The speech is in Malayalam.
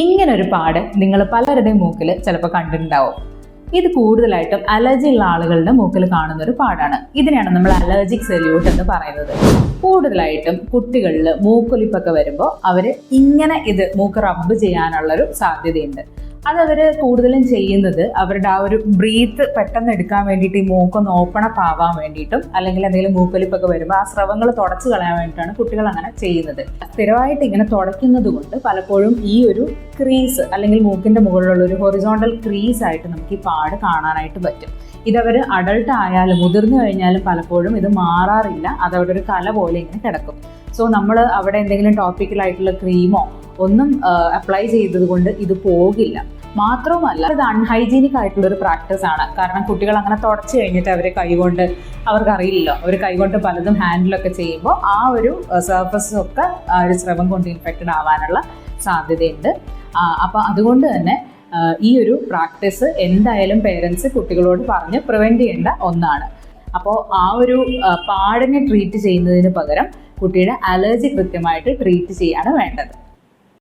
ഇങ്ങനൊരു പാട് നിങ്ങൾ പലരുടെയും മൂക്കിൽ ചിലപ്പോൾ കണ്ടിട്ടുണ്ടാവും. ഇത് കൂടുതലായിട്ടും അലർജി ഉള്ള ആളുകളുടെ മൂക്കിൽ കാണുന്ന ഒരു പാടാണ്. ഇതിനെയാണ് നമ്മൾ അലർജിക് സെല്യൂട്ട് എന്ന് പറയുന്നത്. കൂടുതലായിട്ടും കുട്ടികളിൽ മൂക്കൊലിപ്പൊക്കെ വരുമ്പോൾ അവർ ഇങ്ങനെ ഇത് മൂക്ക് റബ്ബ് ചെയ്യാനുള്ളൊരു സാധ്യതയുണ്ട്. അതവർ കൂടുതലും ചെയ്യുന്നത് അവരുടെ ആ ഒരു ബ്രീത്ത് പെട്ടെന്ന് എടുക്കാൻ വേണ്ടിയിട്ട്, ഈ മൂക്കൊന്ന് ഓപ്പൺ അപ്പ് ആവാൻ വേണ്ടിയിട്ടും, അല്ലെങ്കിൽ എന്തെങ്കിലും മൂക്കൊലിപ്പൊക്കെ വരുമ്പോൾ ആ സ്രവങ്ങൾ തുടച്ചു കളയാൻ വേണ്ടിയിട്ടാണ് കുട്ടികൾ അങ്ങനെ ചെയ്യുന്നത്. സ്ഥിരമായിട്ട് ഇങ്ങനെ തുടയ്ക്കുന്നത് കൊണ്ട് പലപ്പോഴും ഈ ഒരു ക്രീസ് അല്ലെങ്കിൽ മൂക്കിൻ്റെ മുകളിലുള്ള ഒരു ഹൊറിസോണ്ടൽ ക്രീസ് ആയിട്ട് നമുക്ക് ഈ പാട് കാണാനായിട്ട് പറ്റും. ഇതവർ അഡൾട്ട് ആയാലും മുതിർന്നു കഴിഞ്ഞാലും പലപ്പോഴും ഇത് മാറാറില്ല. അതവിടെ ഒരു കല പോലെ ഇങ്ങനെ കിടക്കും. സോ നമ്മൾ അവിടെ എന്തെങ്കിലും ടോപ്പിക്കലായിട്ടുള്ള ക്രീമോ ഒന്നും അപ്ലൈ ചെയ്തത് കൊണ്ട് ഇത് പോകില്ല. മാത്രവുമല്ല, ഇത് അൺഹൈജീനിക് ആയിട്ടുള്ളൊരു പ്രാക്ടീസ് ആണ്. കാരണം കുട്ടികൾ അങ്ങനെ തുടച്ച് കഴിഞ്ഞിട്ട് അവർ കൈകൊണ്ട്, അവർക്കറിയില്ലല്ലോ, അവർ കൈകൊണ്ട് പലതും ഹാൻഡിലൊക്കെ ചെയ്യുമ്പോൾ ആ ഒരു സർഫസൊക്കെ ആ ഒരു സ്രവം കൊണ്ട് ഇൻഫെക്റ്റഡ് ആവാനുള്ള സാധ്യതയുണ്ട്. അപ്പോൾ അതുകൊണ്ട് തന്നെ ഈ ഒരു പ്രാക്ടീസ് എന്തായാലും പേരൻസ് കുട്ടികളോട് പറഞ്ഞ് പ്രിവെൻറ്റ് ചെയ്യേണ്ട ഒന്നാണ്. അപ്പോൾ ആ ഒരു പാടിനെ ട്രീറ്റ് ചെയ്യുന്നതിന് പകരം കുട്ടിയുടെ അലർജി കൃത്യമായിട്ട് ട്രീറ്റ് ചെയ്യാണ് വേണ്ടത്.